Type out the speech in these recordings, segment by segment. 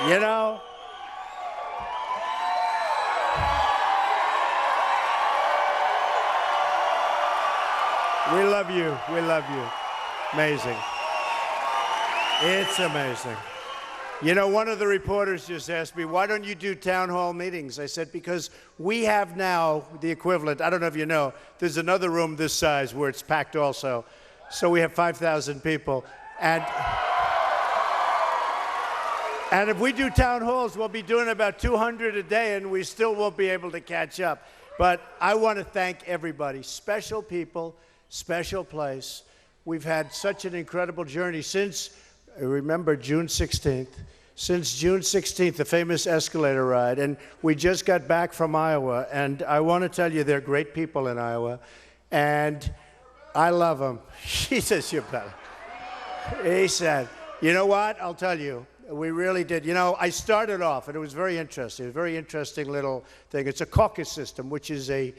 You know? We love you. We love you. Amazing. It's amazing. You know, one of the reporters just asked me, why don't you do town hall meetings? I said, because we have now the equivalent. I don't know if you know, there's another room this size where it's packed also. So we have 5,000 people. And if we do town halls, we'll be doing about 200 a day, and we still won't be able to catch up. But I want to thank everybody, special people, special place. We've had such an incredible journey since, remember, June 16th. Since June 16th, the famous escalator ride. And we just got back from Iowa. And I want to tell you, they're great people in Iowa. And I love them. He says, you're better. He said, you know what? I'll tell you. We really did. You know, I started off, and it was very interesting. A very interesting little thing. It's a caucus system, which is a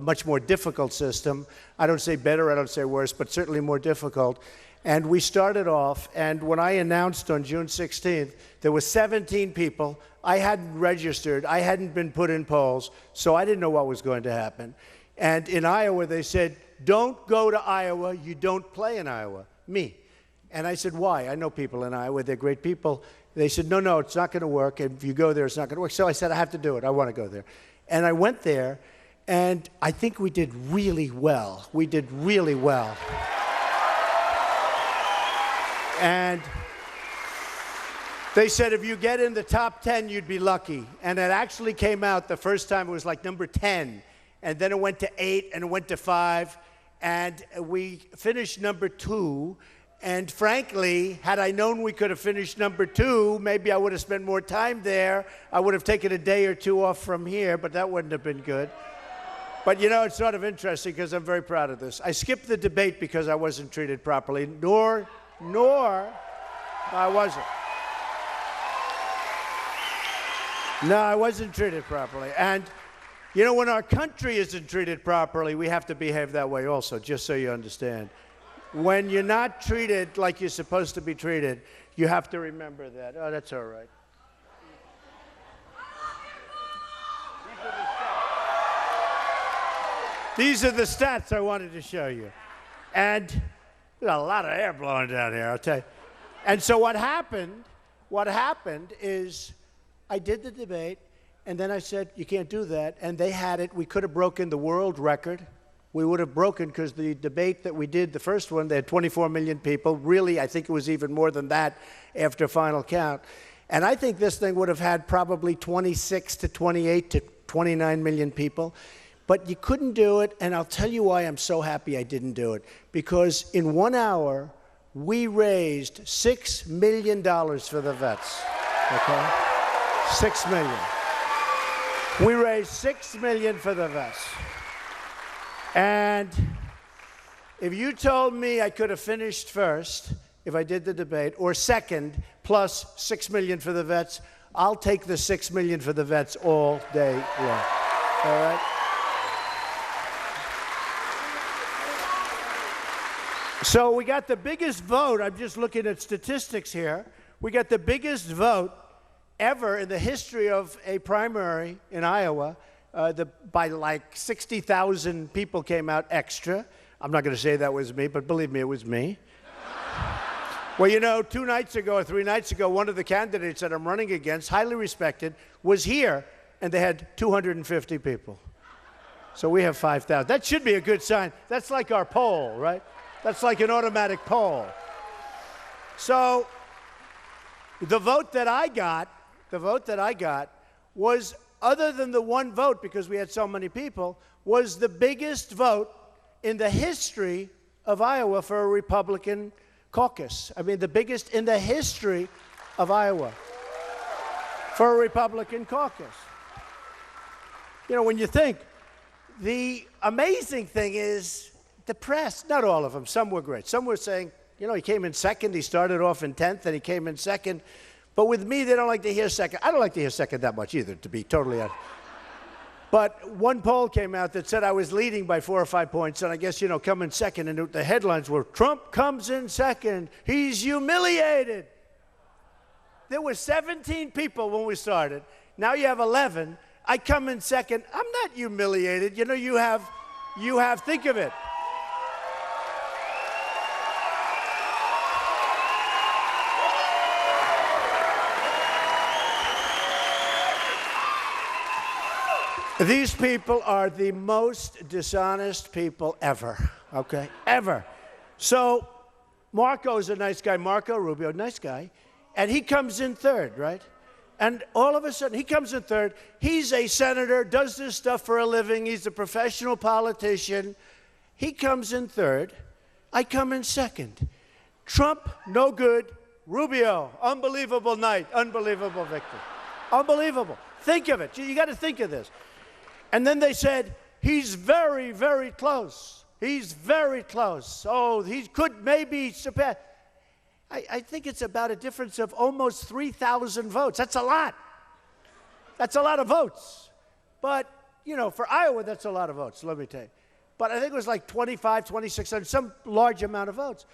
much more difficult system. I don't say better, I don't say worse, but certainly more difficult. And we started off, and when I announced on June 16th, there were 17 people. I hadn't registered. I hadn't been put in polls, so I didn't know what was going to happen. And in Iowa, they said, don't go to Iowa. You don't play in Iowa. Me. And I said, why? I know people in Iowa. They're great people. They said, no, it's not going to work. And if you go there, it's not going to work. So I said, I have to do it. I want to go there. And I went there, and I think we did really well. We did really well. And they said, if you get in the top 10, you'd be lucky. And it actually came out the first time, it was like number 10. And then it went to 8, and it went to 5. And we finished number 2. And frankly, had I known we could have finished number 2, maybe I would have spent more time there. I would have taken a day or 2 off from here, but that wouldn't have been good. But you know, it's sort of interesting because I'm very proud of this. I skipped the debate because I wasn't treated properly, nor I wasn't. No, I wasn't treated properly. And you know, when our country isn't treated properly, we have to behave that way also, just so you understand. When you're not treated like you're supposed to be treated, you have to remember that. Oh, that's all right. These are the stats I wanted to show you. And there's a lot of air blowing down here, I'll tell you. And so what happened is I did the debate, and then I said, you can't do that. And they had it. We could have broken the world record. We would have broken, because the debate that we did, the first one, they had 24 million people. Really, I think it was even more than that after final count. And I think this thing would have had probably 26 to 28 to 29 million people. But you couldn't do it, and I'll tell you why I'm so happy I didn't do it. Because in 1 hour, we raised $6 million for the vets, okay? $6 million. We raised $6 million for the vets. And if you told me I could have finished first if I did the debate, or second, plus $6 million for the vets, I'll take the $6 million for the vets all day long. All right? So we got the biggest vote. I'm just looking at statistics here. We got the biggest vote ever in the history of a primary in Iowa. By like 60,000 people came out extra. I'm not going to say that was me, but believe me, it was me. Well, you know, 2 nights ago or 3 nights ago, one of the candidates that I'm running against, highly respected, was here, and they had 250 people. So we have 5,000. That should be a good sign. That's like our poll, right? That's like an automatic poll. So the vote that I got was, other than the one vote, because we had so many people, was the biggest vote in the history of Iowa for a Republican caucus. I mean, the biggest in the history of Iowa for a Republican caucus. You know, when you think, the amazing thing is the press, not all of them, some were great. Some were saying, you know, he came in second, he started off in 10th, and he came in second. But with me, they don't like to hear second. I don't like to hear second that much either, to be totally honest. But one poll came out that said I was leading by 4 or 5 points, and I guess, you know, come in second, and the headlines were, Trump comes in second, he's humiliated. there were 17 people when we started. Now you have 11. I come in second. I'm not humiliated. You know, you have, think of it. These people are the most dishonest people ever, okay? Ever. So Marco's a nice guy. Marco Rubio, nice guy. And he comes in third, right? And all of a sudden, he comes in third. He's a senator, does this stuff for a living. He's a professional politician. He comes in third. I come in second. Trump, no good. Rubio, unbelievable night, unbelievable victory. Unbelievable. Think of it. You got to think of this. And then they said, he's very, very close. He's very close. Oh, he could maybe surpass. I think it's about a difference of almost 3,000 votes. That's a lot. That's a lot of votes. But, you know, for Iowa, that's a lot of votes, let me tell you. But I think it was like 25, 2,600, some large amount of votes.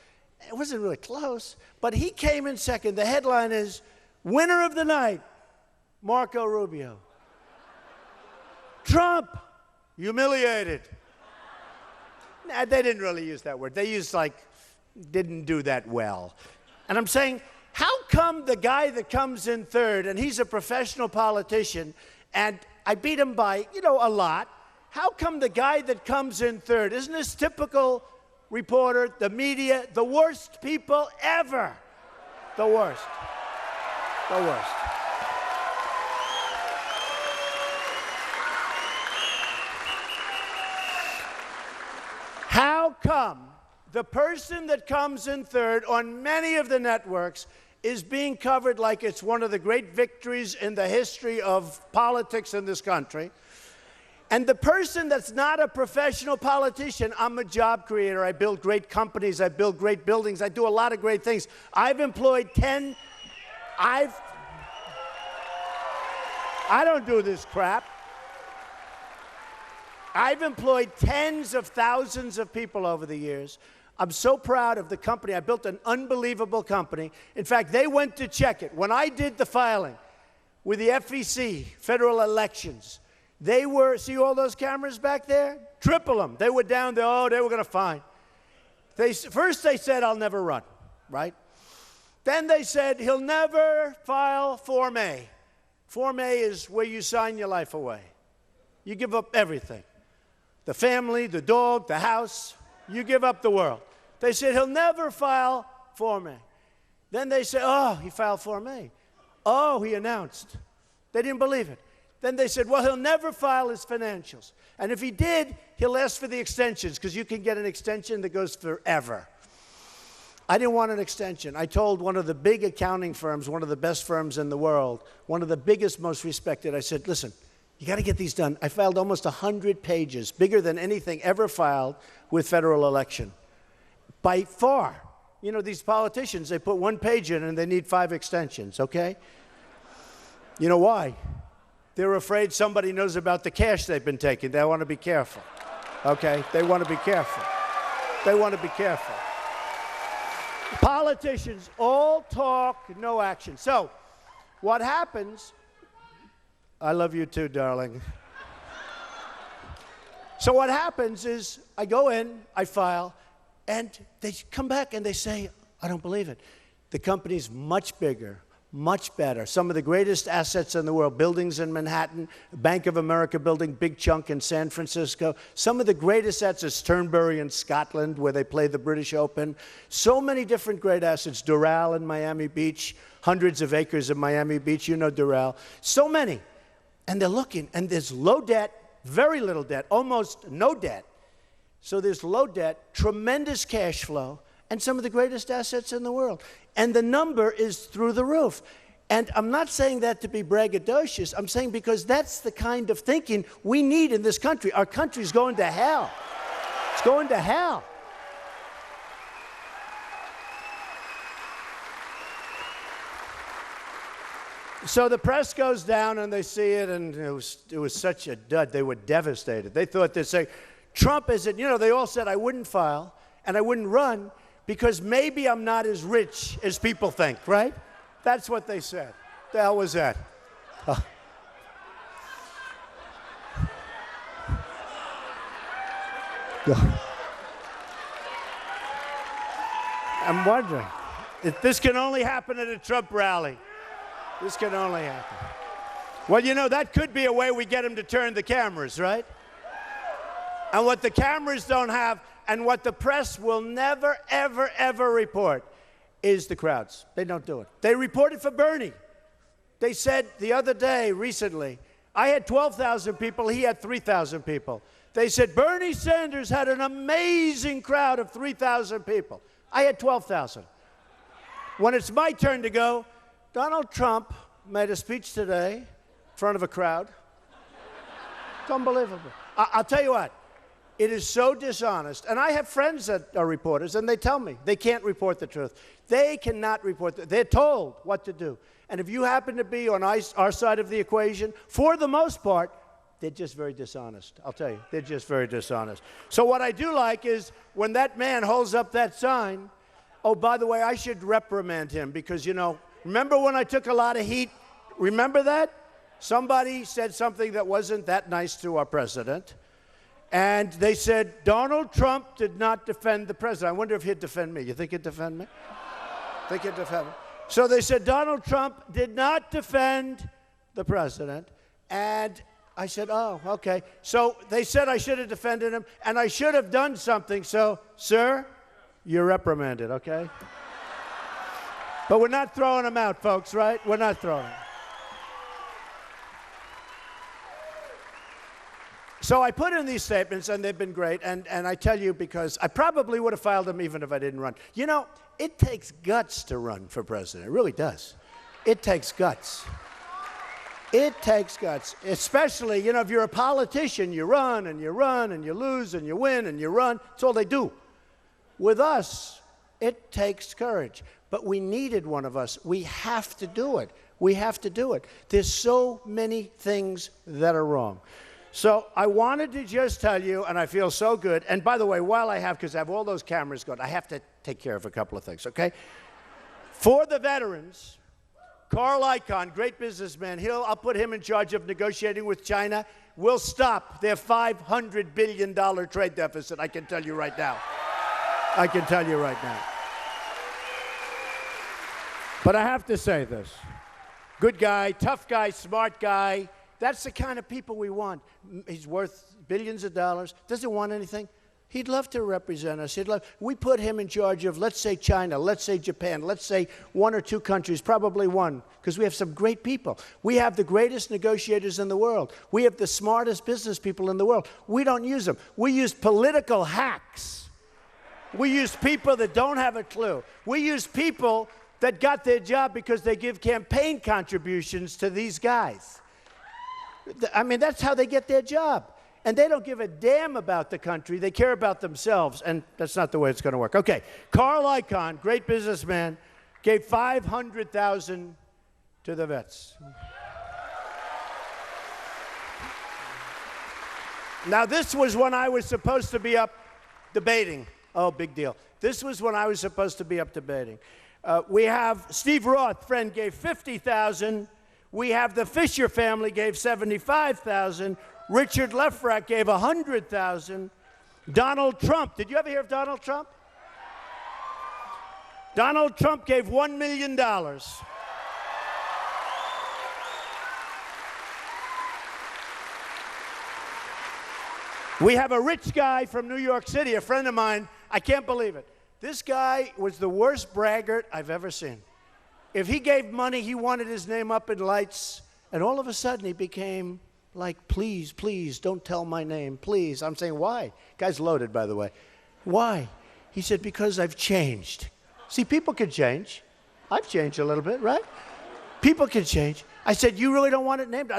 It wasn't really close. But he came in second. The headline is, winner of the night, Marco Rubio. Trump, humiliated. Nah, they didn't really use that word. They used like, didn't do that well. And I'm saying, how come the guy that comes in third, and he's a professional politician, and I beat him by, you know, a lot. How come the guy that comes in third, isn't this typical reporter, the media, the worst people ever? The worst. The worst. How come the person that comes in third on many of the networks is being covered like it's one of the great victories in the history of politics in this country? And the person that's not a professional politician, I'm a job creator. I build great companies. I build great buildings. I do a lot of great things. I've employed I don't do this crap. I've employed tens of thousands of people over the years. I'm so proud of the company. I built an unbelievable company. In fact, they went to check it. When I did the filing with the FEC, federal elections, they were, see all those cameras back there? Triple them. They were down there, oh, they were going to fine. First they said, I'll never run, right? Then they said, he'll never file Form A. Form A is where you sign your life away. You give up everything. The family, the dog, the house, you give up the world. They said, he'll never file Form A. Then they said, oh, he filed Form A. Oh, he announced. They didn't believe it. Then they said, well, he'll never file his financials. And if he did, he'll ask for the extensions, because you can get an extension that goes forever. I didn't want an extension. I told one of the big accounting firms, one of the best firms in the world, one of the biggest, most respected, I said, listen, you got to get these done. I filed almost 100 pages, bigger than anything ever filed with federal election. By far. You know, these politicians, they put one page in and they need 5 extensions, okay? You know why? They're afraid somebody knows about the cash they've been taking. They want to be careful, okay? They want to be careful. They want to be careful. Politicians, all talk, no action. So what happens, I love you too, darling. So what happens is I go in, I file, and they come back and they say, I don't believe it. The company's much bigger, much better. Some of the greatest assets in the world, buildings in Manhattan, Bank of America building, big chunk in San Francisco. Some of the greatest assets, Turnberry in Scotland, where they play the British Open. So many different great assets. Doral in Miami Beach, hundreds of acres in Miami Beach. You know Doral. So many. And they're looking, and there's low debt, very little debt, almost no debt. So there's low debt, tremendous cash flow, and some of the greatest assets in the world. And the number is through the roof. And I'm not saying that to be braggadocious. I'm saying because that's the kind of thinking we need in this country. Our country's going to hell. It's going to hell. So the press goes down and they see it, and it was such a dud. They were devastated. They thought they'd say, Trump isn't, you know, they all said I wouldn't file and I wouldn't run because maybe I'm not as rich as people think, right? That's what they said. The hell was that? I'm wondering if this can only happen at a Trump rally. This can only happen. Well, you know, that could be a way we get him to turn the cameras, right? And what the cameras don't have, and what the press will never, ever, ever report, is the crowds. They don't do it. They reported for Bernie. They said the other day, recently, I had 12,000 people, he had 3,000 people. They said Bernie Sanders had an amazing crowd of 3,000 people. I had 12,000. When it's my turn to go, Donald Trump made a speech today in front of a crowd. It's unbelievable. I'll tell you what, it is so dishonest. And I have friends that are reporters, and they tell me they can't report the truth. They cannot report they're told what to do. And if you happen to be on our side of the equation, for the most part, they're just very dishonest. I'll tell you, they're just very dishonest. So what I do like is when that man holds up that sign, oh, by the way, I should reprimand him because, you know, remember when I took a lot of heat? Remember that? Somebody said something that wasn't that nice to our president. And they said, Donald Trump did not defend the president. I wonder if he'd defend me. You think he'd defend me? Think he'd defend me? So they said, Donald Trump did not defend the president. And I said, oh, okay. So they said I should have defended him, and I should have done something. So, sir, you're reprimanded, okay? But we're not throwing him out, folks, right? We're not throwing him. So I put in these statements, and they've been great, and I tell you because I probably would have filed them even if I didn't run. You know, it takes guts to run for president. It really does. It takes guts. It takes guts, especially, you know, if you're a politician, you run, and you run, and you lose, and you win, and you run. That's all they do. With us, it takes courage. But we needed one of us. We have to do it. We have to do it. There's so many things that are wrong. So I wanted to just tell you, and I feel so good. And by the way, while I have, because I have all those cameras going, I have to take care of a couple of things, okay? For the veterans, Carl Icahn, great businessman, I'll put him in charge of negotiating with China. We'll stop their $500 billion trade deficit, I can tell you right now. I can tell you right now. But I have to say this. Good guy, tough guy, smart guy. That's the kind of people we want. He's worth billions of dollars, doesn't want anything. He'd love to represent us. We put him in charge of, let's say, China, let's say Japan, let's say one or two countries, probably one, because we have some great people. We have the greatest negotiators in the world. We have the smartest business people in the world. We don't use them. We use political hacks. We use people that don't have a clue. We use people that got their job because they give campaign contributions to these guys. I mean, that's how they get their job. And they don't give a damn about the country. They care about themselves, and that's not the way it's going to work. Okay, Carl Icahn, great businessman, gave $500,000 to the vets. Now, this was when I was supposed to be up debating. Oh, big deal. This was when I was supposed to be up debating. We have Steve Roth, friend, gave $50,000. We have the Fisher family gave $75,000. Richard Lefrak gave $100,000. Donald Trump, did you ever hear of Donald Trump? Donald Trump gave $1 million. We have a rich guy from New York City, a friend of mine. I can't believe it. This guy was the worst braggart I've ever seen. If he gave money, he wanted his name up in lights, and all of a sudden he became like, please, please, don't tell my name, please. I'm saying, why? Guy's loaded, by the way. Why? He said, because I've changed. See, people can change. I've changed a little bit, right? People can change. I said, you really don't want it named?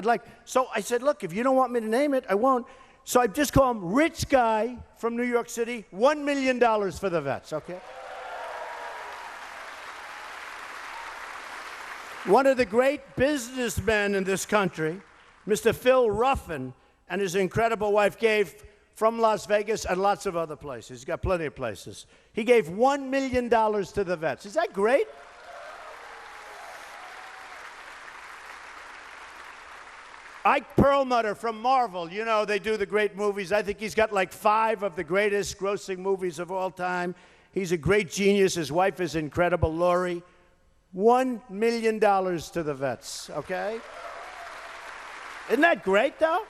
So I said, look, if you don't want me to name it, I won't. So I just call him Rich Guy from New York City, $1 million for the vets, okay? One of the great businessmen in this country, Mr. Phil Ruffin, and his incredible wife gave from Las Vegas and lots of other places. He's got plenty of places. He gave $1 million to the vets. Is that great? Ike Perlmutter from Marvel. You know, they do the great movies. I think he's got like 5 of the greatest grossing movies of all time. He's a great genius. His wife is incredible, Lori. $1 million to the vets, okay? Isn't that great, though?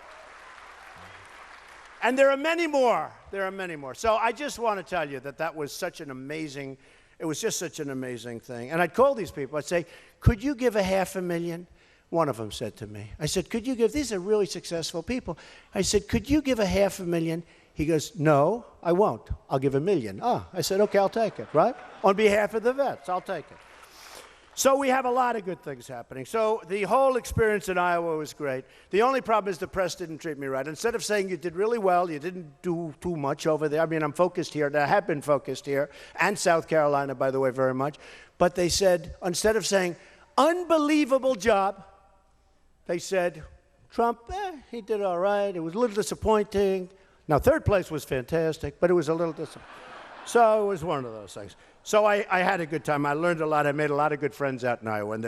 And there are many more. There are many more. So I just want to tell you that that was such an amazing, it was just such an amazing thing. And I'd call these people. I'd say, could you give a $500,000? One of them said to me, I said, could you give, these are really successful people. I said, could you give a $500,000? He goes, no, I won't. I'll give $1 million. Oh, I said, okay, I'll take it, right? On behalf of the vets, I'll take it. So we have a lot of good things happening. So the whole experience in Iowa was great. The only problem is the press didn't treat me right. Instead of saying you did really well, you didn't do too much over there. I mean, I'm focused here, and I have been focused here, and South Carolina, by the way, very much. But they said, instead of saying, unbelievable job, they said, Trump, he did all right. It was a little disappointing. Now, third place was fantastic, but it was a little disappointing. So it was one of those things. So I had a good time. I learned a lot. I made a lot of good friends out in Iowa, and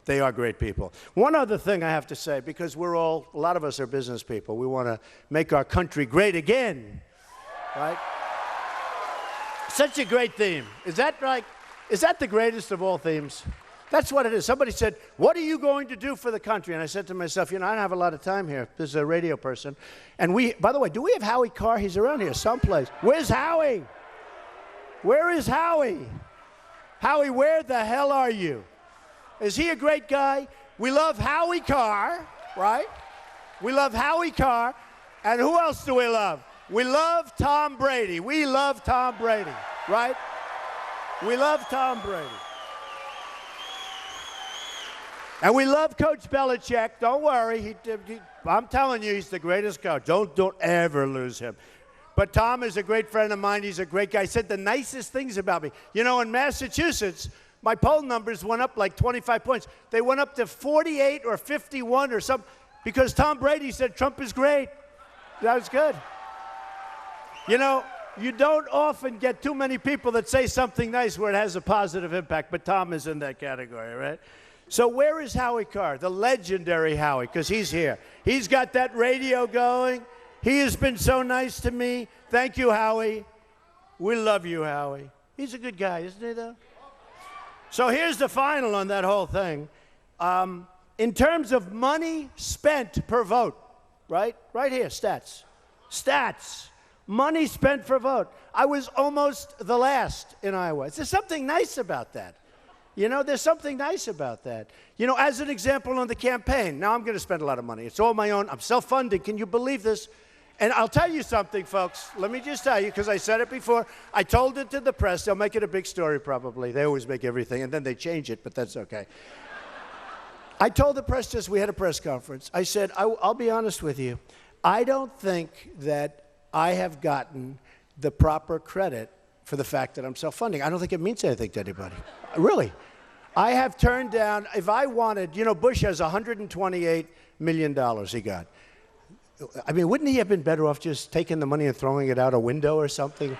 they are great people. One other thing I have to say, because a lot of us are business people. We want to make our country great again, right? Such a great theme. Is that the greatest of all themes? That's what it is. Somebody said, what are you going to do for the country? And I said to myself, I don't have a lot of time here. This is a radio person. And by the way, do we have Howie Carr? He's around here someplace. Where's Howie? Where is Howie? Howie, where the hell are you? Is he a great guy? We love Howie Carr, right? We love Howie Carr. And who else do we love? We love Tom Brady. We love Tom Brady, right? We love Tom Brady. And we love Coach Belichick. Don't worry. I'm telling you, he's the greatest coach. Don't ever lose him. But Tom is a great friend of mine. He's a great guy. He said the nicest things about me. In Massachusetts, my poll numbers went up like 25 points. They went up to 48 or 51 or something because Tom Brady said Trump is great. That was good. You don't often get too many people that say something nice where it has a positive impact, but Tom is in that category, right? So where is Howie Carr, the legendary Howie? Because he's here. He's got that radio going. He has been so nice to me. Thank you, Howie. We love you, Howie. He's a good guy, isn't he, though? So here's the final on that whole thing. In terms of money spent per vote, right? Right here, stats. Stats. Money spent per vote. I was almost the last in Iowa. There's something nice about that. There's something nice about that. As an example on the campaign, now I'm going to spend a lot of money. It's all my own. I'm self-funding. Can you believe this? And I'll tell you something, folks. Let me just tell you, because I said it before. I told it to the press. They'll make it a big story probably. They always make everything, and then they change it, but that's okay. I told the press we had a press conference. I said, I'll be honest with you. I don't think that I have gotten the proper credit for the fact that I'm self-funding. I don't think it means anything to anybody. Really. I have turned down, if I wanted, Bush has $128 million he got. I mean, wouldn't he have been better off just taking the money and throwing it out a window or something?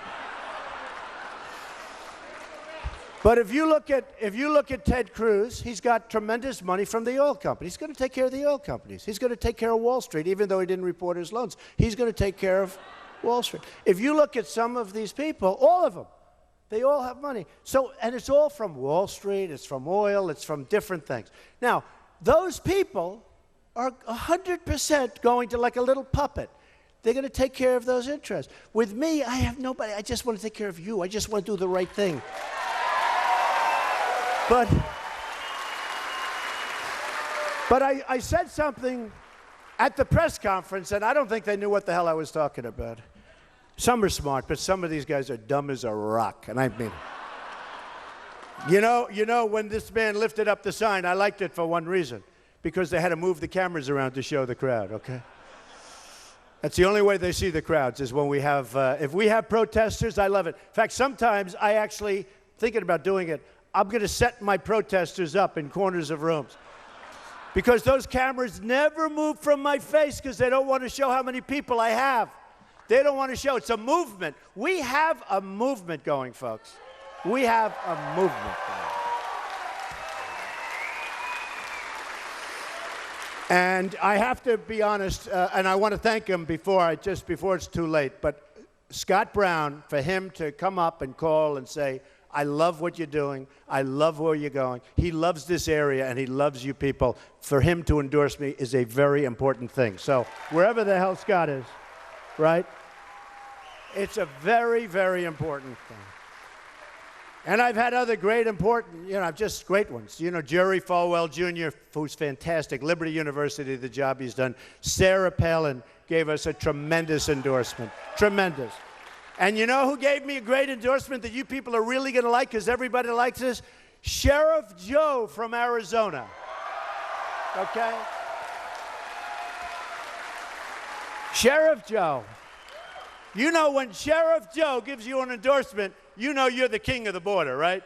But if you look at Ted Cruz, he's got tremendous money from the oil companies. He's going to take care of the oil companies. He's going to take care of Wall Street, even though he didn't report his loans. He's going to take care of Wall Street. If you look at some of these people, all of them, they all have money. And it's all from Wall Street, it's from oil, it's from different things. Now, those people are 100% going to like a little puppet. They're going to take care of those interests. With me, I have nobody. I just want to take care of you. I just want to do the right thing. But I said something at the press conference, and I don't think they knew what the hell I was talking about. Some are smart, but some of these guys are dumb as a rock, and I mean when this man lifted up the sign, I liked it for one reason, because they had to move the cameras around to show the crowd, okay? That's the only way they see the crowds is when we have, if we have protesters, I love it. In fact, sometimes I actually, thinking about doing it, I'm going to set my protesters up in corners of rooms. Because those cameras never move from my face because they don't want to show how many people I have. They don't want to show. It's a movement. We have a movement going, folks. We have a movement going. And I have to be honest, and I want to thank him before it's too late, but Scott Brown, for him to come up and call and say, I love what you're doing, I love where you're going, he loves this area and he loves you people, for him to endorse me is a very important thing. So wherever the hell Scott is, right? It's a very, very important thing. And I've had other great important, just great ones. Jerry Falwell Jr., who's fantastic, Liberty University, the job he's done. Sarah Palin gave us a tremendous endorsement, tremendous. And you know who gave me a great endorsement that you people are really going to like because everybody likes this? Sheriff Joe from Arizona, okay? Sheriff Joe. When Sheriff Joe gives you an endorsement, you're the king of the border, right?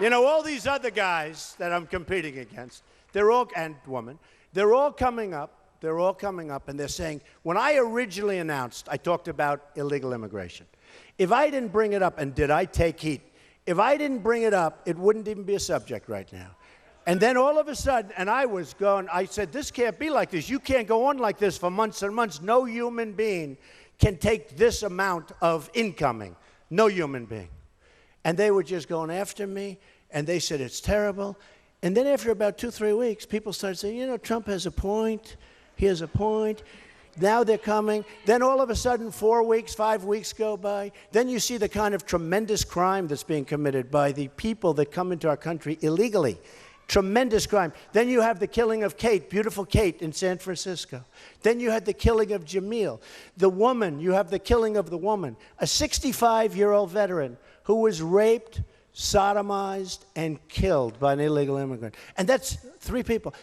All these other guys that I'm competing against, and women, they're all coming up, and they're saying, when I originally announced, I talked about illegal immigration. If I didn't bring it up, and did I take heat? If I didn't bring it up, it wouldn't even be a subject right now. And then all of a sudden, and I said, this can't be like this. You can't go on like this for months and months. No human being can take this amount of incoming. No human being. And they were just going after me, and they said it's terrible. And then after about 2-3 weeks, people started saying, Trump has a point. He has a point. Now they're coming. Then all of a sudden, 4 weeks, 5 weeks go by. Then you see the kind of tremendous crime that's being committed by the people that come into our country illegally. Tremendous crime. Then you have the killing of Kate, beautiful Kate in San Francisco. Then you had the killing of Jamil. The woman, you have the killing of the woman, a 65-year-old veteran who was raped, sodomized, and killed by an illegal immigrant. And that's 3 people.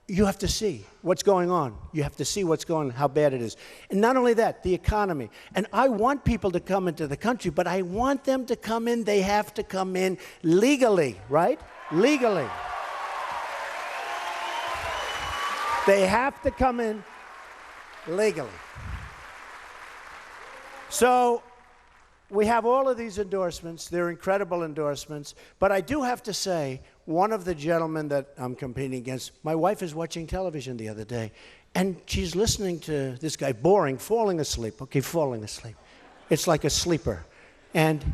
You have to see what's going on. You have to see what's going on, how bad it is. And not only that, the economy. And I want people to come into the country, but I want them to come in, they have to come in legally, right? Legally. They have to come in legally. So we have all of these endorsements. They're incredible endorsements. But I do have to say, one of the gentlemen that I'm competing against, my wife is watching television the other day, and she's listening to this guy, boring, falling asleep. It's like a sleeper. And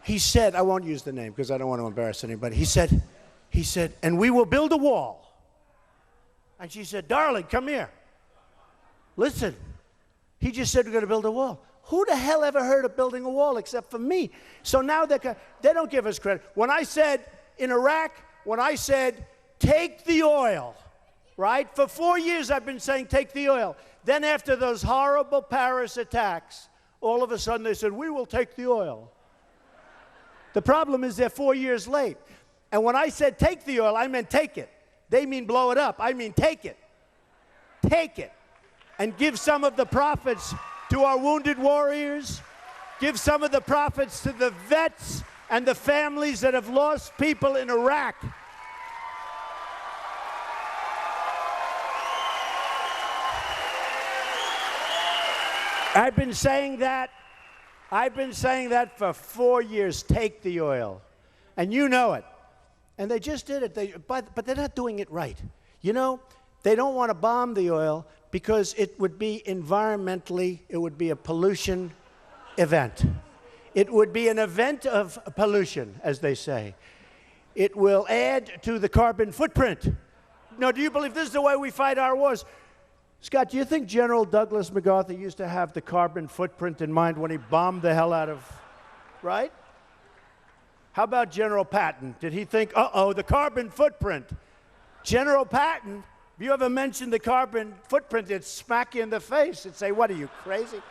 he said, I won't use the name because I don't want to embarrass anybody. He said, and we will build a wall. And she said, darling, come here. Listen, he just said we're going to build a wall. Who the hell ever heard of building a wall except for me? So now they don't give us credit. When I said in Iraq, take the oil, right? For 4 years I've been saying take the oil. Then after those horrible Paris attacks, all of a sudden they said, we will take the oil. The problem is they're 4 years late. And when I said take the oil, I meant take it. They mean blow it up. I mean take it. Take it. And give some of the profits to our wounded warriors. Give some of the profits to the vets and the families that have lost people in Iraq. I've been saying that for 4 years, take the oil. And you know it. And they just did it. But they're not doing it right. They don't want to bomb the oil because it would be environmentally, it would be a pollution event. It would be an event of pollution, as they say. It will add to the carbon footprint. Now, do you believe this is the way we fight our wars? Scott, do you think General Douglas MacArthur used to have the carbon footprint in mind when he bombed the hell out of, right? How about General Patton? Did he think, the carbon footprint? General Patton, if you ever mention the carbon footprint, it'd smack you in the face. It'd say, what, are you crazy?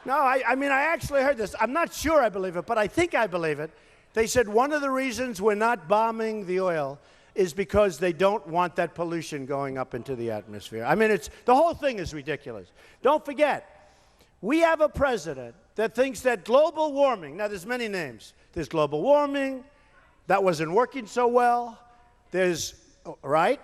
No, I mean, I actually heard this. I'm not sure I believe it, but I think I believe it. They said one of the reasons we're not bombing the oil is because they don't want that pollution going up into the atmosphere. I mean, the whole thing is ridiculous. Don't forget, we have a president that thinks that global warming, now there's many names. There's global warming, that wasn't working so well. There's, right,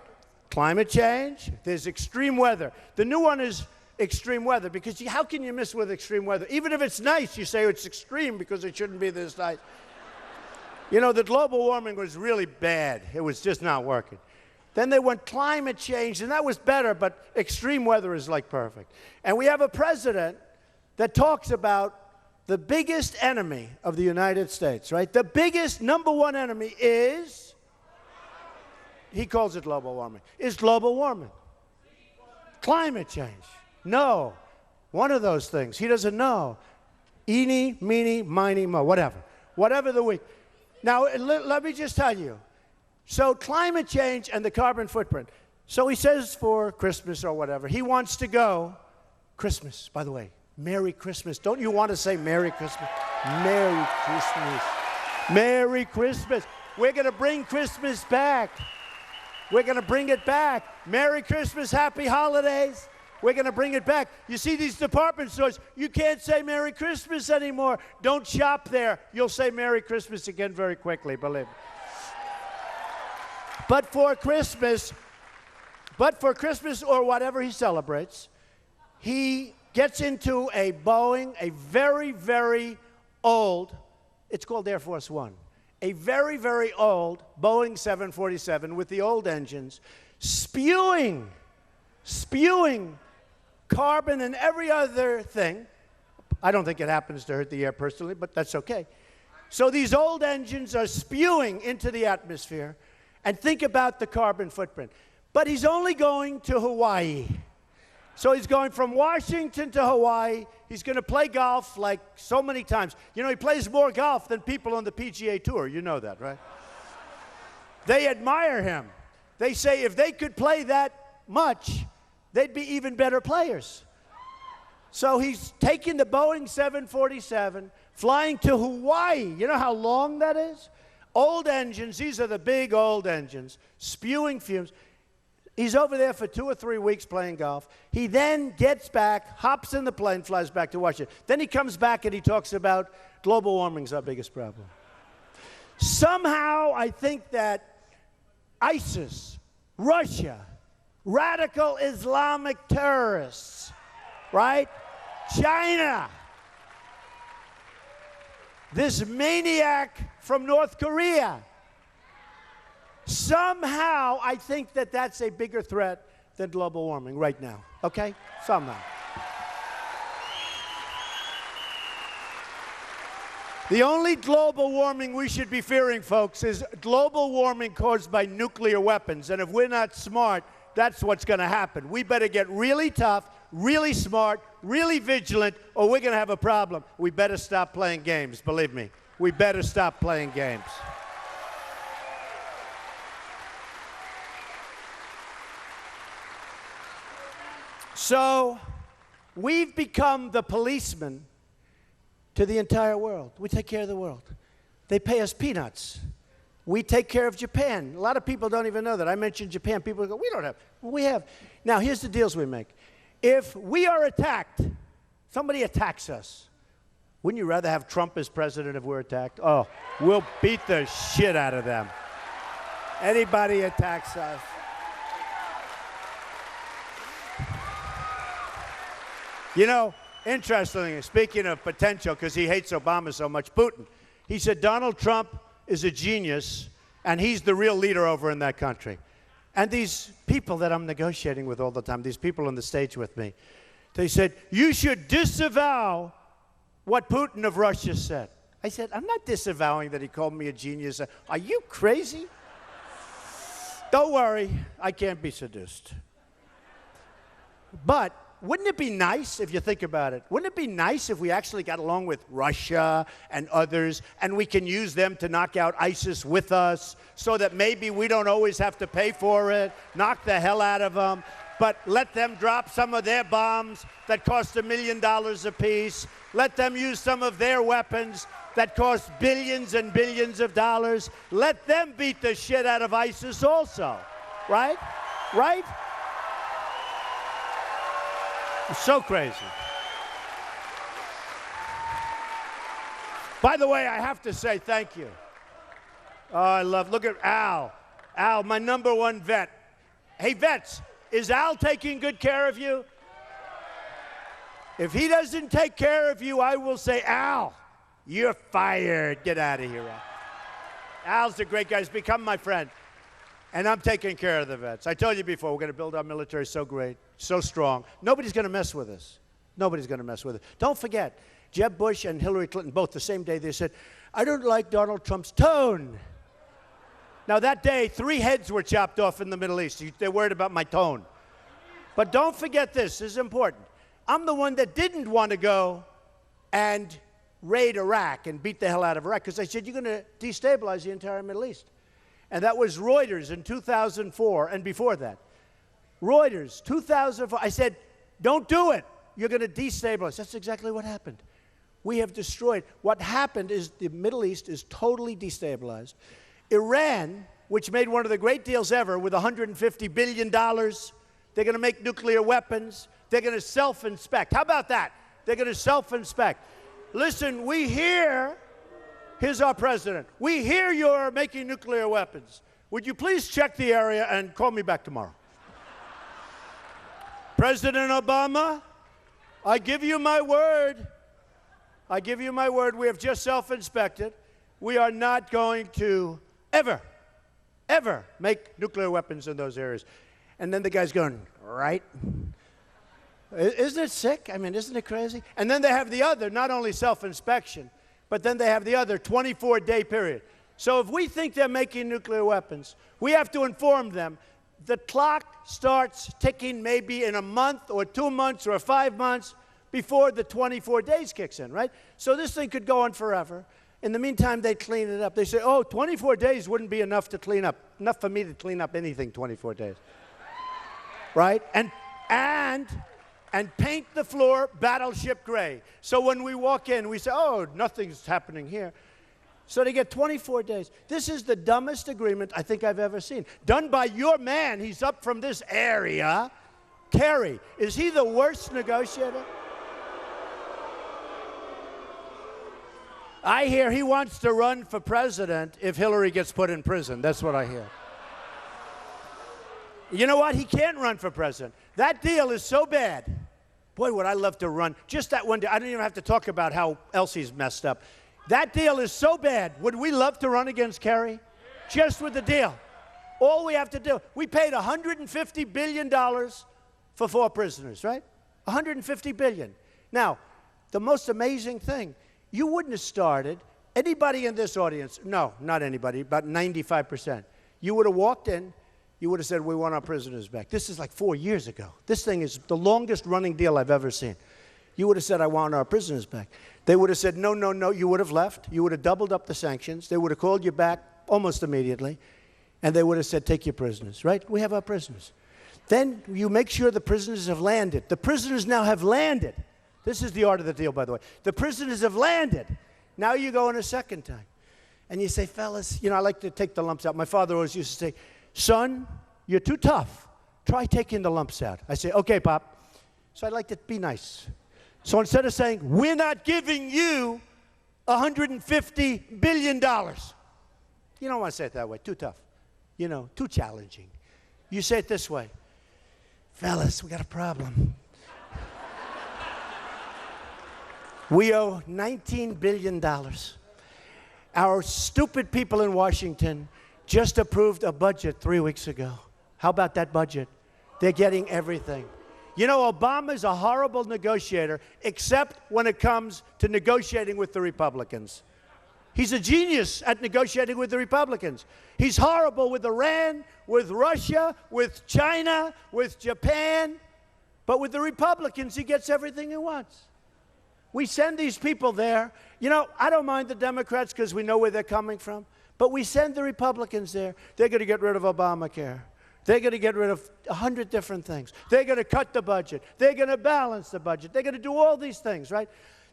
climate change. There's extreme weather. The new one is extreme weather because how can you miss with extreme weather? Even if it's nice, you say it's extreme because it shouldn't be this nice. The global warming was really bad. It was just not working. Then they went climate change, and that was better, but extreme weather is like perfect. And we have a president that talks about the biggest enemy of the United States, right? The biggest number one enemy is, he calls it global warming, is global warming. Climate change. No. One of those things. He doesn't know. Eeny, meeny, miny, mo, whatever. Whatever the week. Now, let me just tell you. So climate change and the carbon footprint. So he says for Christmas or whatever, he wants to go, Christmas, by the way, Merry Christmas. Don't you want to say Merry Christmas? Merry Christmas. Merry Christmas. We're going to bring Christmas back. We're going to bring it back. Merry Christmas, Happy Holidays. We're going to bring it back. You see these department stores, you can't say Merry Christmas anymore. Don't shop there. You'll say Merry Christmas again very quickly, believe me. But for Christmas or whatever he celebrates, he gets into a Boeing, a very, very old, it's called Air Force One, a very, very old Boeing 747 with the old engines, spewing carbon and every other thing. I don't think it happens to hurt the air personally, but that's okay. So these old engines are spewing into the atmosphere. And think about the carbon footprint. But he's only going to Hawaii. So he's going from Washington to Hawaii. He's going to play golf like so many times. You know, he plays more golf than people on the PGA Tour. You know that, right? They admire him. They say if they could play that much, they'd be even better players. So he's taking the Boeing 747, flying to Hawaii. You know how long that is? Old engines, these are the big old engines, spewing fumes. He's over there for 2 or 3 weeks playing golf. He then gets back, hops in the plane, flies back to Washington. Then he comes back and he talks about global warming's our biggest problem. Somehow I think that ISIS, Russia, radical Islamic terrorists, right? China, this maniac from North Korea. Somehow, I think that that's a bigger threat than global warming right now, okay? Somehow. The only global warming we should be fearing, folks, is global warming caused by nuclear weapons. And if we're not smart, that's what's going to happen. We better get really tough, really smart, really vigilant, or we're going to have a problem. We better stop playing games, believe me. We better stop playing games. So, we've become the policeman to the entire world. We take care of the world. They pay us peanuts. We take care of Japan. A lot of people don't even know that. I mentioned Japan. People go, we don't have. Well, we have. Now, here's the deals we make. If we are attacked, somebody attacks us, wouldn't you rather have Trump as president if we're attacked? Oh, we'll beat the shit out of them. Anybody attacks us. You know, interestingly, speaking of potential, because he hates Obama so much, Putin, he said Donald Trump is a genius, and he's the real leader over in that country. And these people that I'm negotiating with all the time, these people on the stage with me, they said, you should disavow what Putin of Russia said. I said, I'm not disavowing that he called me a genius. Are you crazy? Don't worry, I can't be seduced. But wouldn't it be nice, if you think about it, wouldn't it be nice if we actually got along with Russia and others, and we can use them to knock out ISIS with us so that maybe we don't always have to pay for it, knock the hell out of them, but let them drop some of their bombs that cost $1 million apiece. Let them use some of their weapons that cost billions and billions of dollars. Let them beat the shit out of ISIS also, right? Right? It's so crazy. By the way, I have to say thank you. Oh, I love, look at Al. Al, my number one vet. Hey, vets, is Al taking good care of you? If he doesn't take care of you, I will say, Al, you're fired. Get out of here, Al. Al's a great guy. He's become my friend. And I'm taking care of the vets. I told you before, we're going to build our military so great, so strong. Nobody's going to mess with us. Nobody's going to mess with it. Don't forget, Jeb Bush and Hillary Clinton, both the same day, they said, I don't like Donald Trump's tone. Now, that day, 3 heads were chopped off in the Middle East. They're worried about my tone. But don't forget this. This is important. I'm the one that didn't want to go and raid Iraq and beat the hell out of Iraq because I said, you're going to destabilize the entire Middle East. And that was Reuters in 2004 and before that. Reuters, 2004. I said, don't do it. You're going to destabilize. That's exactly what happened. We have destroyed. What happened is the Middle East is totally destabilized. Iran, which made one of the great deals ever with $150 billion, they're going to make nuclear weapons. They're going to self-inspect. How about that? They're going to self-inspect. Listen, we hear, here's our president, we hear you're making nuclear weapons. Would you please check the area and call me back tomorrow? President Obama, I give you my word. I give you my word. We have just self-inspected. We are not going to ever make nuclear weapons in those areas. And then the guy's going, right? Isn't it sick? I mean, isn't it crazy? And then they have the other, not only self-inspection, but then they have the other 24-day period. So if we think they're making nuclear weapons, we have to inform them. The clock starts ticking maybe in a month or 2 months or 5 months before the 24 days kicks in, right? So this thing could go on forever. In the meantime, they clean it up. They say, oh, 24 days wouldn't be enough to clean up. Enough for me to clean up anything 24 days. Right? And paint the floor battleship gray. So when we walk in, we say, oh, nothing's happening here. So they get 24 days. This is the dumbest agreement I think I've ever seen. Done by your man. He's up from this area. Kerry. Is he the worst negotiator? I hear he wants to run for president if Hillary gets put in prison. That's what I hear. You know what? He can't run for president. That deal is so bad. Boy, would I love to run. Just that one day. I don't even have to talk about how else he's messed up. That deal is so bad. Would we love to run against Kerry? Just with the deal. All we have to do. We paid $150 billion for 4 prisoners, right? $150 billion. Now, the most amazing thing, you wouldn't have started, anybody in this audience, no, not anybody, about 95%. You would have walked in, you would have said, we want our prisoners back. This is like 4 years ago. This thing is the longest running deal I've ever seen. You would have said, I want our prisoners back. They would have said, no, no, no. You would have left. You would have doubled up the sanctions. They would have called you back almost immediately. And they would have said, take your prisoners, right? We have our prisoners. Then you make sure the prisoners have landed. The prisoners now have landed. This is the art of the deal, by the way. The prisoners have landed. Now you go in a second time. And you say, fellas, you know, I like to take the lumps out. My father always used to say, son, you're too tough. Try taking the lumps out. I say, okay, Pop. So I like to be nice. So instead of saying, we're not giving you $150 billion. You don't want to say it that way. Too tough. You know, too challenging. You say it this way. Fellas, we got a problem. We owe $19 billion. Our stupid people in Washington just approved a budget 3 weeks ago. How about that budget? They're getting everything. You know, Obama's a horrible negotiator, except when it comes to negotiating with the Republicans. He's a genius at negotiating with the Republicans. He's horrible with Iran, with Russia, with China, with Japan. But with the Republicans, he gets everything he wants. We send these people there. You know, I don't mind the Democrats because we know where they're coming from. But we send the Republicans there. They're going to get rid of Obamacare. They're going to get rid of 100 different things. They're going to cut the budget. They're going to balance the budget. They're going to do all these things, right?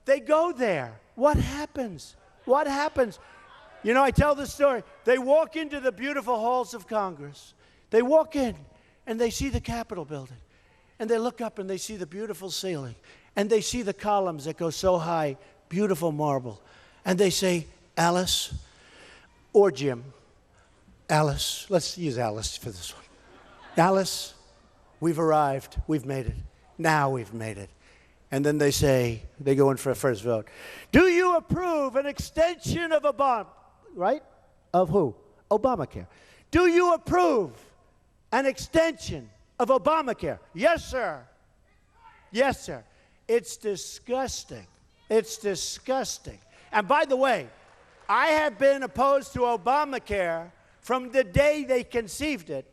They go there. What happens? What happens? You know, I tell this story. They walk into the beautiful halls of Congress. They walk in, and they see the Capitol building. And they look up, and they see the beautiful ceiling. And they see the columns that go so high, beautiful marble. And they say, Alice, or Jim, Alice, let's use Alice for this one. Alice, we've arrived. We've made it. Now we've made it. And then they say, they go in for a first vote. Do you approve an extension of Obama, right? Of who? Obamacare. Do you approve an extension of Obamacare? Yes, sir. Yes, sir. It's disgusting. It's disgusting. And by the way, I have been opposed to Obamacare from the day they conceived it.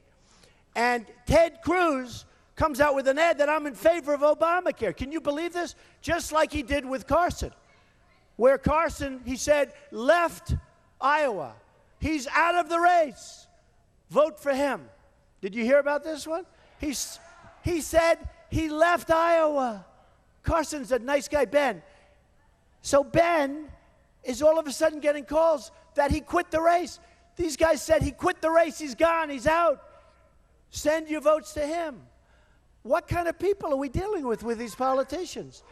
And Ted Cruz comes out with an ad that I'm in favor of Obamacare. Can you believe this? Just like he did with Carson, where Carson, he said, left Iowa. He's out of the race. Vote for him. Did you hear about this one? He said he left Iowa. Carson's a nice guy, Ben. So Ben is all of a sudden getting calls that he quit the race. These guys said he quit the race, he's gone, he's out. Send your votes to him. What kind of people are we dealing with these politicians?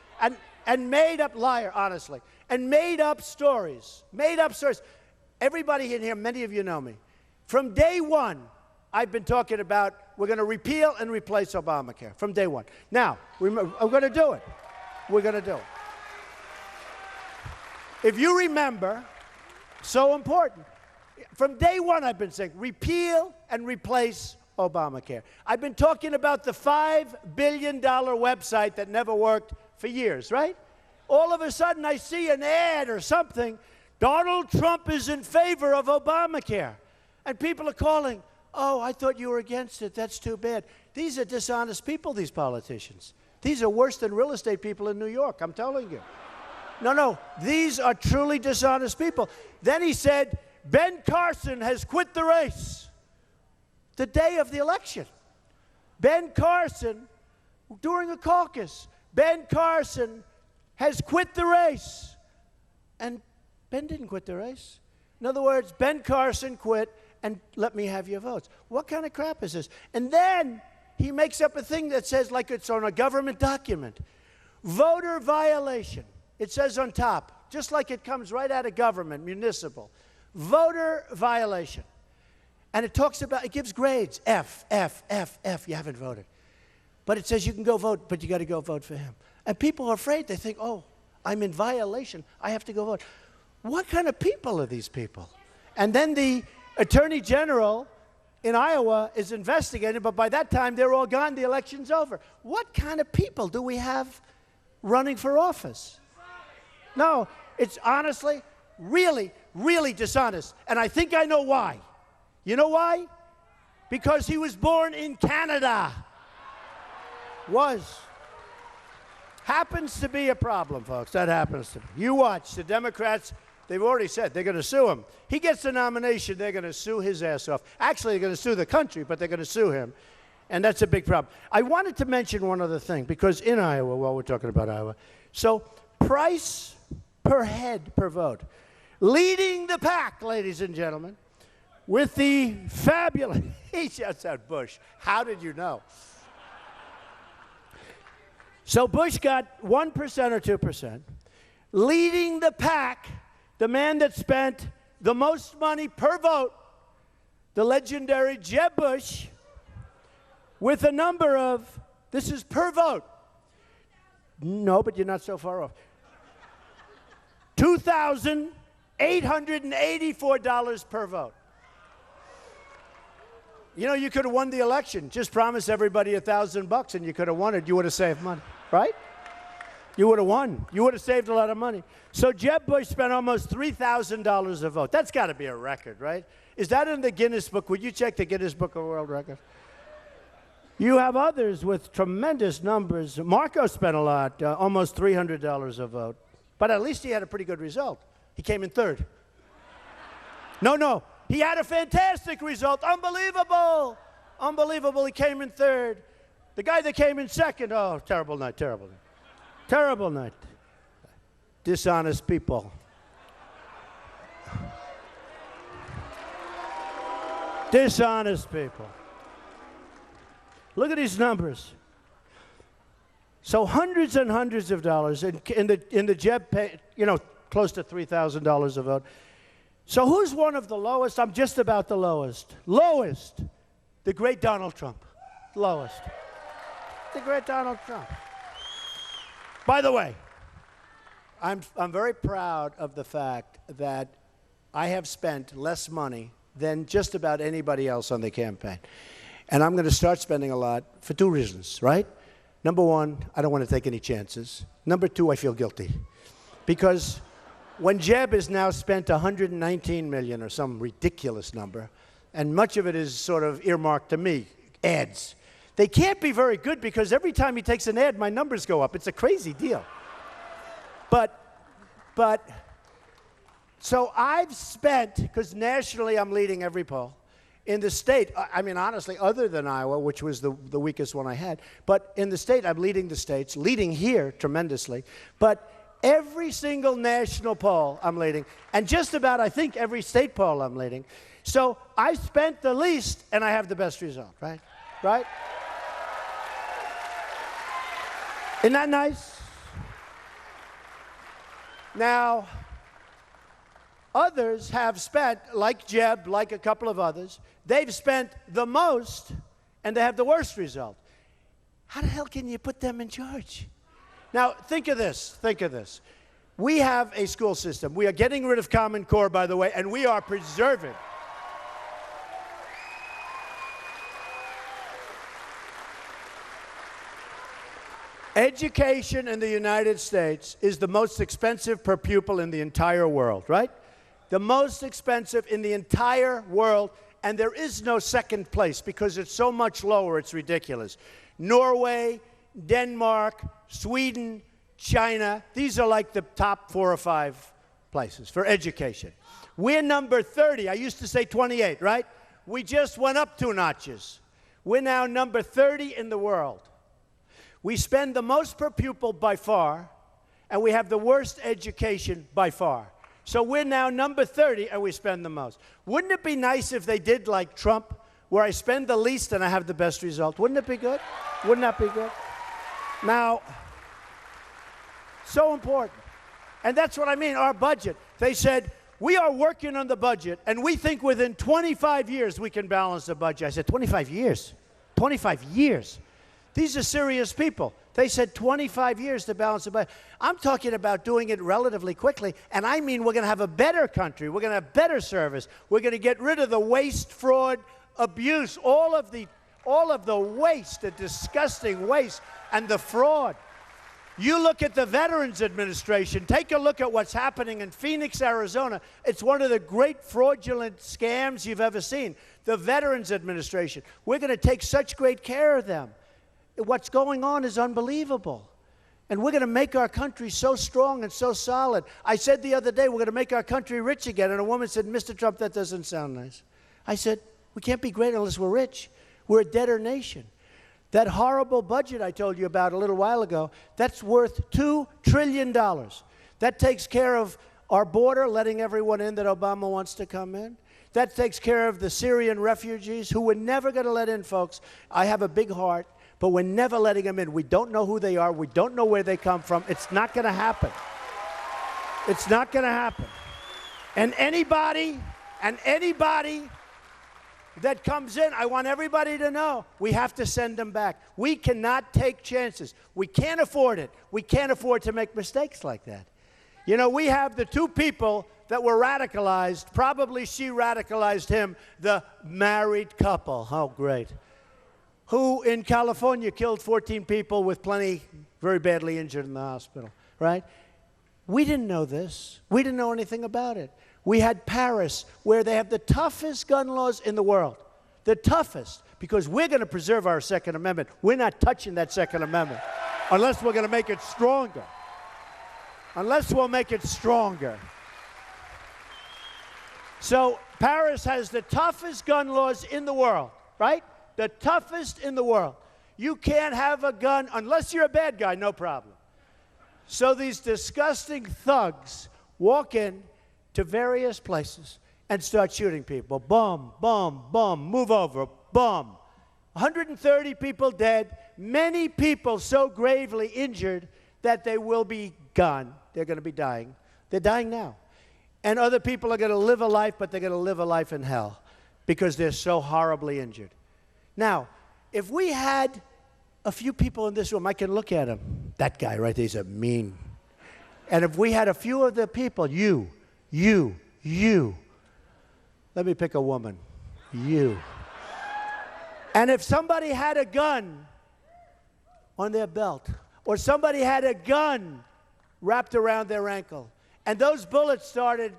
And made up, liar, honestly, and made up stories. Made up stories. Everybody in here, many of you know me. From day one, I've been talking about we're going to repeal and replace Obamacare. From day one. Now, we're going to do it. We're going to do it. If you remember, so important, from day one I've been saying repeal and replace Obamacare. I've been talking about the $5 billion website that never worked for years, right? All of a sudden I see an ad or something, Donald Trump is in favor of Obamacare. And people are calling, oh, I thought you were against it, that's too bad. These are dishonest people, these politicians. These are worse than real estate people in New York, I'm telling you. No, these are truly dishonest people. Then he said, Ben Carson has quit the race. The day of the election. Ben Carson, during a caucus, Ben Carson has quit the race. And Ben didn't quit the race. In other words, Ben Carson quit and let me have your votes. What kind of crap is this? And then he makes up a thing that says, like it's on a government document, voter violation. It says on top, just like it comes right out of government, municipal, voter violation. And it talks about, it gives grades, F, F, F, F, you haven't voted. But it says you can go vote, but you got to go vote for him. And people are afraid, they think, oh, I'm in violation, I have to go vote. What kind of people are these people? And then the Attorney General in Iowa is investigating, but by that time they're all gone, the election's over. What kind of people do we have running for office? No, it's honestly, really, really dishonest. And I think I know why. You know why? Because he was born in Canada. Was. Happens to be a problem, folks. That happens to be. You watch. The Democrats, they've already said they're going to sue him. He gets the nomination, they're going to sue his ass off. Actually, they're going to sue the country, but they're going to sue him. And that's a big problem. I wanted to mention one other thing, because in Iowa, while we're talking about Iowa, so price per head per vote. Leading the pack, ladies and gentlemen, with the fabulous, he shouts out Bush. How did you know? So Bush got 1% or 2%. Leading the pack, the man that spent the most money per vote, the legendary Jeb Bush, with a number of, this is per vote. No, but you're not so far off. $2,884 per vote. You know, you could have won the election. Just promise everybody $1,000 and you could have won it. You would have saved money, right? You would have won. You would have saved a lot of money. So Jeb Bush spent almost $3,000 a vote. That's got to be a record, right? Is that in the Guinness Book? Would you check the Guinness Book of World Records? You have others with tremendous numbers. Marco spent a lot, almost $300 a vote. But at least he had a pretty good result. He came in third. No. He had a fantastic result. Unbelievable. Unbelievable. He came in third. The guy that came in second, oh, terrible night, terrible night. Terrible night. Dishonest people. Dishonest people. Look at these numbers. So hundreds and hundreds of dollars in the Jeb pay, close to $3,000 a vote. So who's one of the lowest? I'm just about the lowest. Lowest. The great Donald Trump. Lowest. The great Donald Trump. By the way, I'm very proud of the fact that I have spent less money than just about anybody else on the campaign. And I'm going to start spending a lot for two reasons, right? Number one, I don't want to take any chances. Number two, I feel guilty. Because when Jeb has now spent $119 million or some ridiculous number, and much of it is sort of earmarked to me, ads. They can't be very good because every time he takes an ad, my numbers go up. It's a crazy deal. So I've spent, because nationally I'm leading every poll, in the state, I mean, honestly, other than Iowa, which was the weakest one I had, but in the state, I'm leading the states, leading here tremendously. But every single national poll I'm leading, and just about, I think, every state poll I'm leading. So I spent the least, and I have the best result, right? Right? Isn't that nice? Now, others have spent, like Jeb, like a couple of others, they've spent the most, and they have the worst result. How the hell can you put them in charge? Now, think of this. Think of this. We have a school system. We are getting rid of Common Core, by the way, and we are preserving. Education in the United States is the most expensive per pupil in the entire world, right? The most expensive in the entire world, and there is no second place because it's so much lower, it's ridiculous. Norway, Denmark, Sweden, China, these are like the top 4 or 5 places for education. We're number 30. I used to say 28, right? We just went up 2 notches. We're now number 30 in the world. We spend the most per pupil by far, and we have the worst education by far. So we're now number 30, and we spend the most. Wouldn't it be nice if they did like Trump, where I spend the least and I have the best result? Wouldn't it be good? Wouldn't that be good? Now, so important. And that's what I mean, our budget. They said, we are working on the budget, and we think within 25 years we can balance the budget. I said, 25 years? 25 years? These are serious people. They said 25 years to balance the budget. I'm talking about doing it relatively quickly, and I mean we're going to have a better country. We're going to have better service. We're going to get rid of the waste, fraud, abuse, all of the waste, the disgusting waste, and the fraud. You look at the Veterans Administration. Take a look at what's happening in Phoenix, Arizona. It's one of the great fraudulent scams you've ever seen. The Veterans Administration. We're going to take such great care of them. What's going on is unbelievable. And we're going to make our country so strong and so solid. I said the other day, we're going to make our country rich again. And a woman said, Mr. Trump, that doesn't sound nice. I said, we can't be great unless we're rich. We're a debtor nation. That horrible budget I told you about a little while ago, that's worth $2 trillion. That takes care of our border, letting everyone in that Obama wants to come in. That takes care of the Syrian refugees who we're never going to let in, folks. I have a big heart. But we're never letting them in. We don't know who they are. We don't know where they come from. It's not going to happen. It's not going to happen. And anybody that comes in, I want everybody to know, we have to send them back. We cannot take chances. We can't afford it. We can't afford to make mistakes like that. You know, we have the 2 people that were radicalized. Probably she radicalized him, the married couple. How great. Who in California killed 14 people with plenty very badly injured in the hospital, right? We didn't know this. We didn't know anything about it. We had Paris, where they have the toughest gun laws in the world, the toughest, because we're going to preserve our Second Amendment. We're not touching that Second Amendment unless we're going to make it stronger. Unless we'll make it stronger. So Paris has the toughest gun laws in the world, right? The toughest in the world. You can't have a gun unless you're a bad guy, no problem. So these disgusting thugs walk in to various places and start shooting people. Boom, boom, boom, move over, boom. 130 people dead, many people so gravely injured that they will be gone. They're going to be dying. They're dying now. And other people are going to live a life, but they're going to live a life in hell because they're so horribly injured. Now, if we had a few people in this room, I can look at him. That guy right there is a mean. And if we had a few of the people, you, Let me pick a woman. You. And if somebody had a gun on their belt, or somebody had a gun wrapped around their ankle, and those bullets started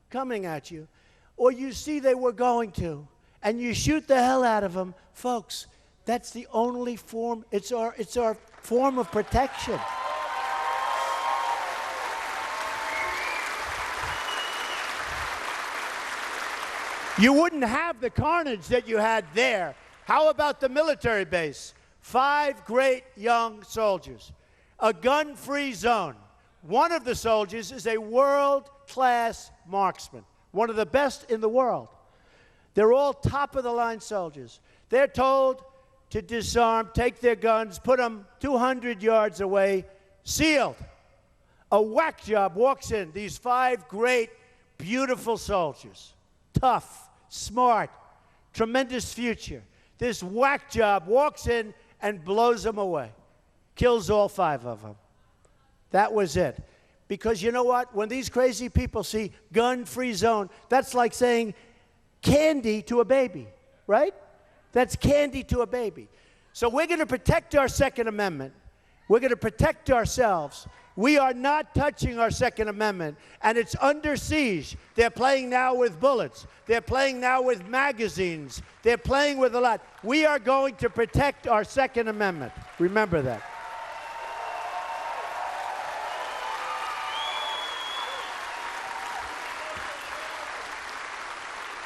coming at you, or you see they were going to, and you shoot the hell out of them, folks, that's the only form, it's our form of protection. You wouldn't have the carnage that you had there. How about the military base? 5 great young soldiers, a gun-free zone. One of the soldiers is a world-class marksman, one of the best in the world. They're all top-of-the-line soldiers. They're told to disarm, take their guns, put them 200 yards away, sealed. A whack job walks in, these 5 great, beautiful soldiers, tough, smart, tremendous future. This whack job walks in and blows them away, kills all 5 of them. That was it. Because you know what? When these crazy people see gun-free zone, that's like saying candy to a baby, right? That's candy to a baby. So we're going to protect our Second Amendment. We're going to protect ourselves. We are not touching our Second Amendment, and it's under siege. They're playing now with bullets. They're playing now with magazines. They're playing with a lot. We are going to protect our Second Amendment. Remember that.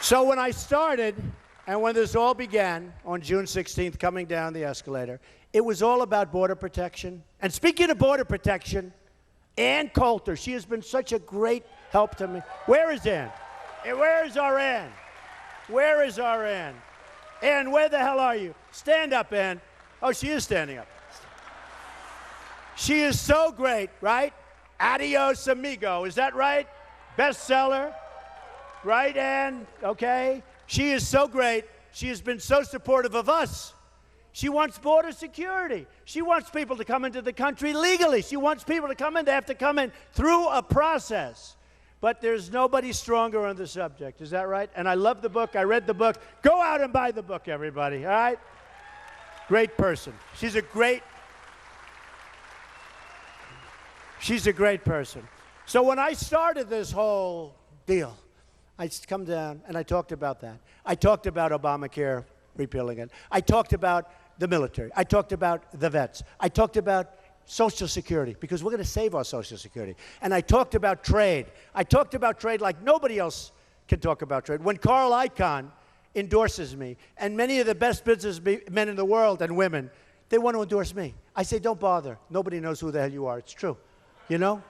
So when I started, and when this all began on June 16th, coming down the escalator, it was all about border protection. And speaking of border protection, Ann Coulter, she has been such a great help to me. Where is Ann? Where is our Ann? Where is our Ann? Ann, where the hell are you? Stand up, Ann. Oh, she is standing up. She is so great, right? Adios, amigo. Is that right? Bestseller. Right, Ann? Okay. She is so great. She has been so supportive of us. She wants border security. She wants people to come into the country legally. She wants people to come in. They have to come in through a process. But there's nobody stronger on the subject. Is that right? And I love the book. I read the book. Go out and buy the book, everybody. All right? Great person. She's a great person. So when I started this whole deal, I come down and I talked about that. I talked about Obamacare repealing it. I talked about the military. I talked about the vets. I talked about Social Security, because we're going to save our Social Security. And I talked about trade. I talked about trade like nobody else can talk about trade. When Carl Icahn endorses me, and many of the best businessmen in the world and women, they want to endorse me. I say, don't bother. Nobody knows who the hell you are. It's true. You know?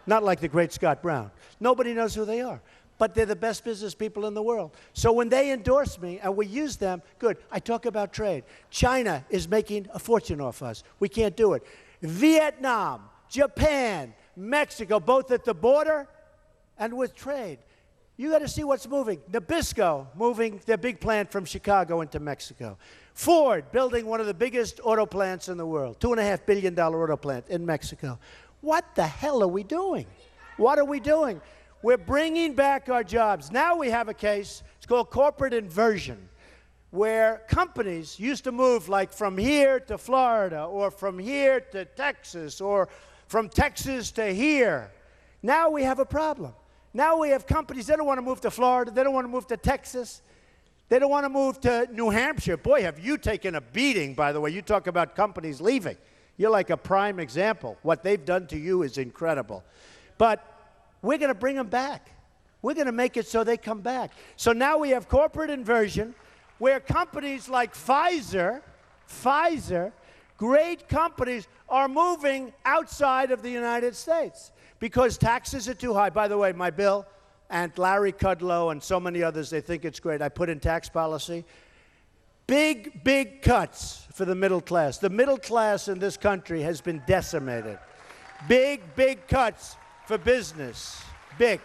Not like the great Scott Brown. Nobody knows who they are. But they're the best business people in the world. So when they endorse me and we use them, good. I talk about trade. China is making a fortune off us. We can't do it. Vietnam, Japan, Mexico, both at the border and with trade. You got to see what's moving. Nabisco moving their big plant from Chicago into Mexico. Ford building one of the biggest auto plants in the world, $2.5 billion auto plant in Mexico. What the hell are we doing? What are we doing? We're bringing back our jobs. Now we have a case, it's called corporate inversion, where companies used to move like from here to Florida, or from here to Texas, or from Texas to here. Now we have a problem. Now we have companies, they don't want to move to Florida, they don't want to move to Texas, they don't want to move to New Hampshire. Boy, have you taken a beating, by the way. You talk about companies leaving. You're like a prime example. What they've done to you is incredible. But we're going to bring them back. We're going to make it so they come back. So now we have corporate inversion, where companies like Pfizer, great companies, are moving outside of the United States because taxes are too high. By the way, my bill, and Larry Kudlow and so many others, they think it's great. I put in tax policy. Big, big cuts for the middle class. The middle class in this country has been decimated. Big, big cuts for business. Big.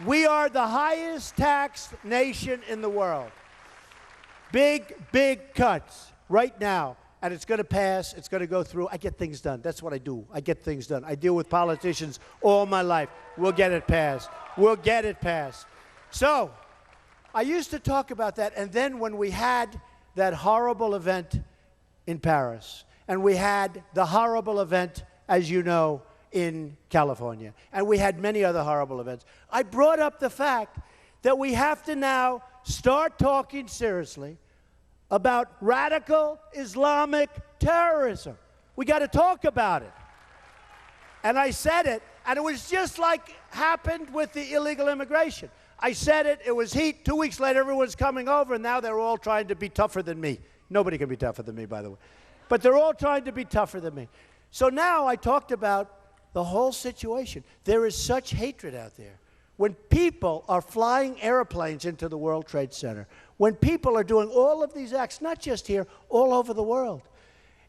We are the highest taxed nation in the world. Big, big cuts right now. And it's going to pass. It's going to go through. I get things done. That's what I do. I get things done. I deal with politicians all my life. We'll get it passed. We'll get it passed. So I used to talk about that, and then when we had that horrible event in Paris, and we had the horrible event, as you know, in California, and we had many other horrible events, I brought up the fact that we have to now start talking seriously about radical Islamic terrorism. We got to talk about it. And I said it, and it was just like happened with the illegal immigration. I said it, it was heat. 2 weeks later, everyone's coming over, and now they're all trying to be tougher than me. Nobody can be tougher than me, by the way. But they're all trying to be tougher than me. So now I talked about the whole situation. There is such hatred out there. When people are flying airplanes into the World Trade Center, when people are doing all of these acts, not just here, all over the world.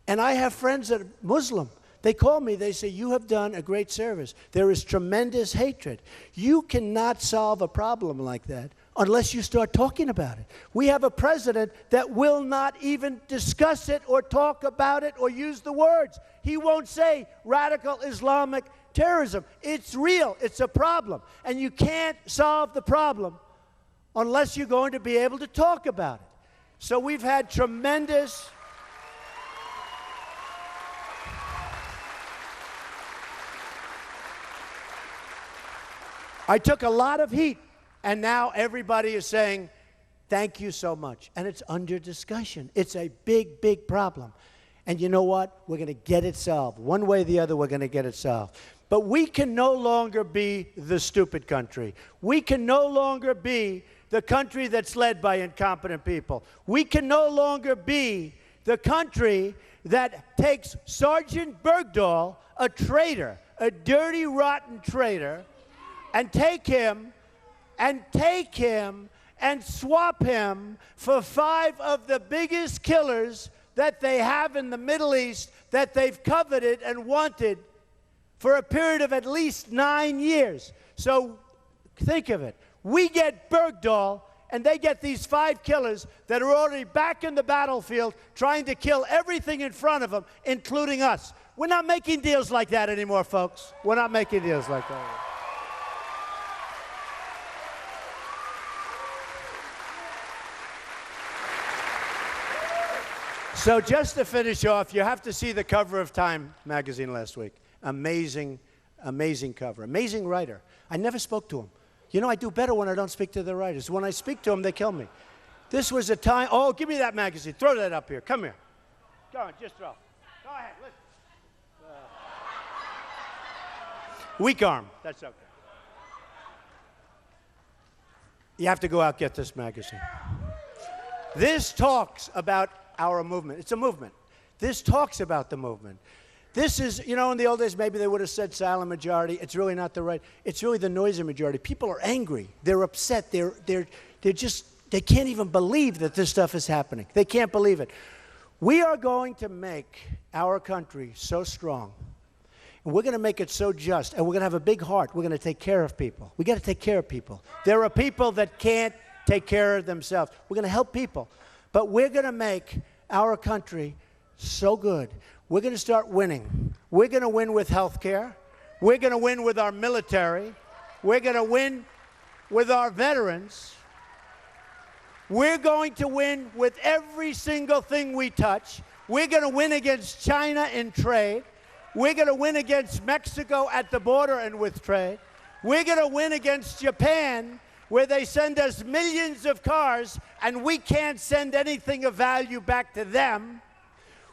And I have friends that are Muslim. They call me, they say, you have done a great service. There is tremendous hatred. You cannot solve a problem like that unless you start talking about it. We have a president that will not even discuss it or talk about it or use the words. He won't say radical Islamic terrorism. It's real. It's a problem. And you can't solve the problem unless you're going to be able to talk about it. So we've had tremendous... I took a lot of heat, and now everybody is saying, thank you so much. And it's under discussion. It's a big, big problem. And you know what? We're going to get it solved. One way or the other, we're going to get it solved. But we can no longer be the stupid country. We can no longer be the country that's led by incompetent people. We can no longer be the country that takes Sergeant Bergdahl, a traitor, a dirty, rotten traitor, and take him and swap him for 5 of the biggest killers that they have in the Middle East that they've coveted and wanted for a period of at least 9 years. So think of it. We get Bergdahl, and they get these 5 killers that are already back in the battlefield trying to kill everything in front of them, including us. We're not making deals like that anymore, folks. We're not making deals like that. So just to finish off, you have to see the cover of Time magazine last week. Amazing, amazing cover. Amazing writer. I never spoke to him. You know, I do better when I don't speak to the writers. When I speak to them, they kill me. This was a time... Oh, give me that magazine. Throw that up here. Come here. Go on, just throw. Go ahead. Listen. Weak arm. That's okay. You have to go out and get this magazine. This talks about our movement. It's a movement. This talks about the movement. This is, you know, in the old days, maybe they would have said silent majority. It's really not the right. It's really the noisy majority. People are angry. They're upset. They're just, they can't even believe that this stuff is happening. They can't believe it. We are going to make our country so strong. And we're going to make it so just. And we're going to have a big heart. We're going to take care of people. We got to take care of people. There are people that can't take care of themselves. We're going to help people. But we're going to make our country so good. We're going to start winning. We're going to win with health care. We're going to win with our military. We're going to win with our veterans. We're going to win with every single thing we touch. We're going to win against China in trade. We're going to win against Mexico at the border and with trade. We're going to win against Japan, where they send us millions of cars and we can't send anything of value back to them.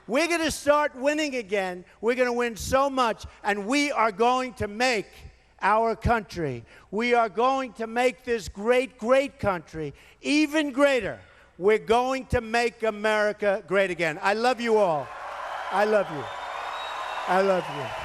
We're going to start winning again. We're going to win so much, and we are going to make our country. We are going to make this great, great country even greater. We're going to make America great again. I love you all. I love you. I love you.